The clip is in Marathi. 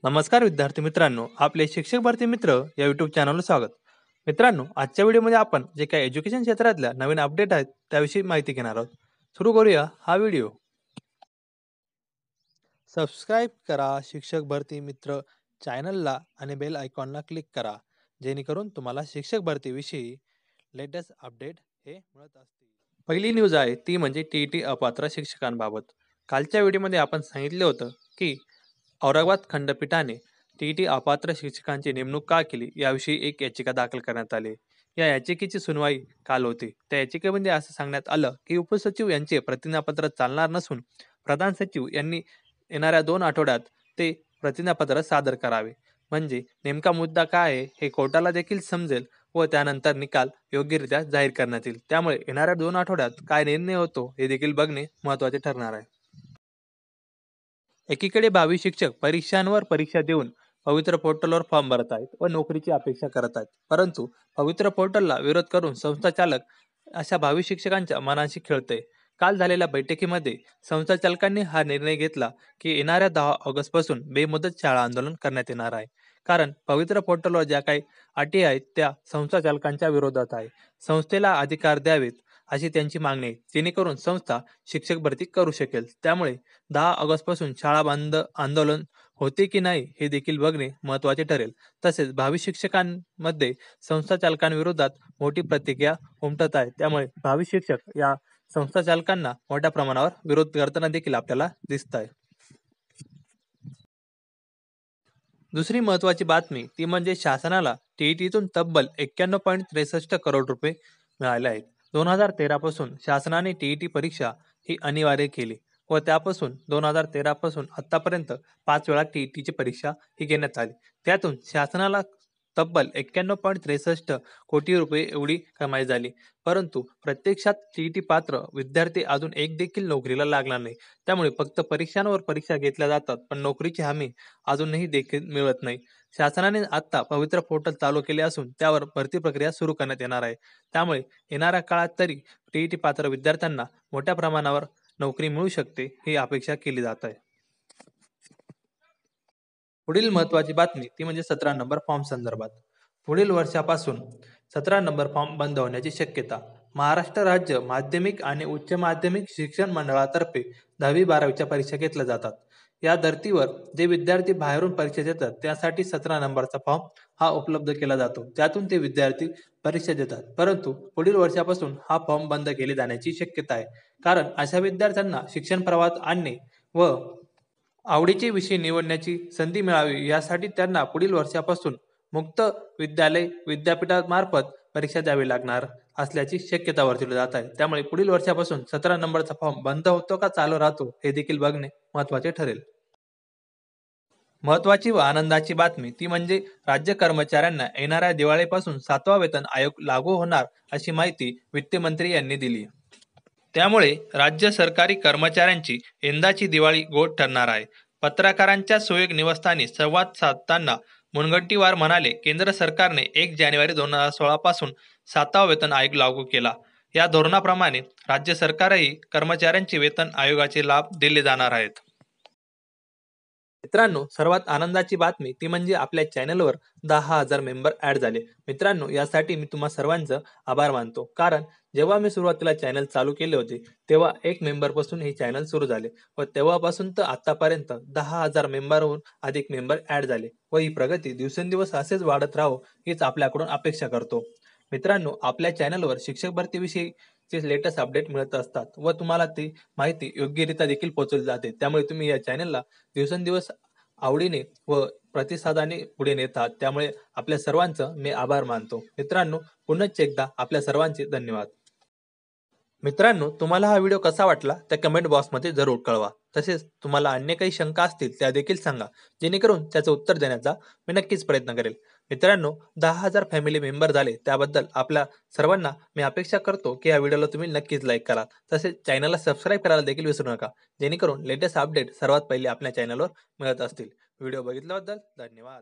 नमस्कार विद्यार्थी मित्रांनो, आपले शिक्षक भरती मित्र या यूट्यूब चॅनलवर स्वागत. मित्रांनो, आजच्या व्हिडिओमध्ये आपण जे काही एज्युकेशन क्षेत्रातल्या नवीन अपडेट आहेत त्याविषयी माहिती घेणार आहोत. सुरू करूया हा व्हिडिओ. सबस्क्राईब करा शिक्षक भरती मित्र चॅनलला आणि बेल आयकॉनला क्लिक करा, जेणेकरून तुम्हाला शिक्षक भरतीविषयी लेटेस्ट अपडेट हे मिळत असतील. पहिली न्यूज आहे ती म्हणजे टीईटी अपात्र शिक्षकांबाबत. कालच्या व्हिडिओमध्ये आपण सांगितले होतं की औरंगाबाद खंडपीठाने टीईटी अपात्र शिक्षकांची नेमणूक का केली याविषयी एक याचिका दाखल करण्यात आली. या याचिकेची सुनवाई काल होती. त्या याचिकेमध्ये असं सांगण्यात आलं की उपसचिव यांचे प्रतिज्ञापत्र चालणार नसून प्रधान सचिव यांनी येणाऱ्या 2 आठवड्यात ते प्रतिज्ञापत्र सादर करावे. म्हणजे नेमका मुद्दा काय आहे हे कोर्टाला देखील समजेल व त्यानंतर निकाल योग्यरित्या जाहीर करण्यात येईल. त्यामुळे येणाऱ्या 2 आठवड्यात काय निर्णय होतो हे देखील बघणे महत्त्वाचे ठरणार आहे. एकीकडे भावी शिक्षक परीक्षांवर परीक्षा देऊन पवित्र पोर्टलवर फॉर्म भरत आहेत व नोकरीची अपेक्षा करत आहेत. परंतु पवित्र पोर्टलला विरोध करून संस्था चालक अशा भावी शिक्षकांच्या मनाशी खेळते. काल झालेल्या बैठकीमध्ये संस्था चालकांनी हा निर्णय घेतला की येणाऱ्या 10 ऑगस्ट पासून बेमुदत शाळा आंदोलन करण्यात येणार आहे. कारण पवित्र पोर्टलवर ज्या काही अटी आहेत त्या संस्था चालकांच्या विरोधात आहे. संस्थेला अधिकार द्यावेत अशी त्यांची मागणी आहे, जेणेकरून संस्था शिक्षक भरती करू शकेल. त्यामुळे 10 ऑगस्ट पासून शाळा बंद आंदोलन होते की नाही हे देखील बघणे महत्त्वाचे ठरेल. तसेच भावी शिक्षकांमध्ये संस्था चालकांविरोधात मोठी प्रतिक्रिया उमटत आहे. त्यामुळे भावी शिक्षक या संस्था चालकांना मोठ्या प्रमाणावर विरोध करताना देखील आपल्याला दिसत आहे. दुसरी महत्त्वाची बातमी ती म्हणजे शासनाला टीईटीतून तब्बल 91.63 करोड रुपये मिळाले आहेत. 2013 पासून शासनाने टीईटी परीक्षा ही अनिवार्य केली व त्यापासून 2013 पासून आतापर्यंत 5 वेळा टीईटीची परीक्षा ही घेण्यात आली. त्यातून शासनाला तब्बल 91.63 कोटी रुपये एवढी कमाई झाली. परंतु प्रत्यक्षात टीईटी पात्र विद्यार्थी अजून एक देखील नोकरीला लागला नाही. त्यामुळे फक्त परीक्षांवर परीक्षा घेतल्या जातात, पण नोकरीची हमी अजूनही देखील मिळत नाही. शासनाने आता पवित्र पोर्टल चालू केले असून त्यावर भरती प्रक्रिया सुरू करण्यात येणार आहे. त्यामुळे येणाऱ्या काळात तरी टीईटी पात्र विद्यार्थ्यांना मोठ्या प्रमाणावर नोकरी मिळू शकते ही अपेक्षा केली जात आहे. पुढील महत्त्वाची बातमी ती म्हणजे 17 नंबर फॉर्म संदर्भात. पुढील वर्षापासून 17 नंबर फॉर्म बंद होण्याची शक्यता. महाराष्ट्र राज्य माध्यमिक आणि उच्च माध्यमिक शिक्षण मंडळातर्फे 10वी-12वीच्या परीक्षा घेतल्या जातात. या धर्तीवर जे विद्यार्थी बाहेरून परीक्षा देतात त्यासाठी 17 नंबरचा फॉर्म हा उपलब्ध केला जातो. त्यातून ते विद्यार्थी परीक्षा देतात. परंतु पुढील वर्षापासून हा फॉर्म बंद केले जाण्याची शक्यता आहे. कारण अशा विद्यार्थ्यांना शिक्षण प्रवाहात आणणे व आवडीचे विषय निवडण्याची संधी मिळावी यासाठी त्यांना पुढील वर्षापासून मुक्त विद्यालय विद्यापीठामार्फत परीक्षा द्यावी लागणार असल्याची शक्यता वर्तवली जात आहे. त्यामुळे पुढील वर्षापासून 17 नंबरचा फॉर्म बंद होतो का चालू राहतो हे देखील बघणे महत्त्वाचे ठरेल. महत्त्वाची व आनंदाची बातमी ती म्हणजे राज्य कर्मचाऱ्यांना येणाऱ्या दिवाळीपासून 7वा वेतन आयोग लागू होणार अशी माहिती वित्तमंत्री यांनी दिली. त्यामुळे राज्य सरकारी कर्मचाऱ्यांची यंदाची दिवाळी गोड ठरणार आहे. पत्रकारांच्या सुयोग निवासस्थानी संवाद साधताना मुनगंटीवार म्हणाले, केंद्र सरकारने 1 जानेवारी 2016 पासून 7वा वेतन आयोग लागू केला. या धोरणाप्रमाणे राज्य सरकारही कर्मचाऱ्यांचे वेतन आयोगाचे लाभ दिले जाणार आहेत. मित्रांनो, सर्वात आनंदाची बातमी ती म्हणजे आपल्या चॅनलवर 10,000 मेंबर ऍड झाले. मित्रांनो, यासाठी मी तुम्हा सर्वांचं आभार मानतो. कारण जेव्हा मी सुरुवातीला चॅनल चालू केले होते तेव्हा 1 मेंबर पासून हे चॅनल सुरू झाले व तेव्हापासून तर आतापर्यंत 10,000 मेंबरहून अधिक मेंबर ऍड झाले व ही प्रगती दिवसेंदिवस असेच वाढत राहो हीच आपल्याकडून अपेक्षा करतो. मित्रांनो, आपल्या चॅनलवर शिक्षक भरतीविषयी लेटेस्ट अपडेट मिळत असतात व तुम्हाला ती माहिती योग्यरित्या देखील पोहोचवली जाते. त्यामुळे तुम्ही या चॅनलला दिवसेंदिवस आवडीने व प्रतिसादाने पुढे नेतात. त्यामुळे आपल्या सर्वांचं मी आभार मानतो. मित्रांनो, पुन्हा एकदा आपल्या सर्वांचे धन्यवाद. मित्रांनो, तुम्हाला हा व्हिडिओ कसा वाटला त्या कमेंट बॉक्समध्ये जरूर कळवा. तसेच तुम्हाला अन्य काही शंका असतील त्या देखील सांगा, जेणेकरून त्याचं उत्तर देण्याचा मी नक्कीच प्रयत्न करेल. मित्रांनो, 10,000 फॅमिली मेंबर झाले त्याबद्दल आपल्या सर्वांना मी अपेक्षा करतो की या व्हिडिओला तुम्ही नक्कीच लाईक करा. तसेच चॅनलला सबस्क्राईब करायला देखील विसरू नका, जेणेकरून लेटेस्ट अपडेट सर्वात पहिले आपल्या चॅनलवर मिळत असतील. व्हिडिओ बघितल्याबद्दल धन्यवाद.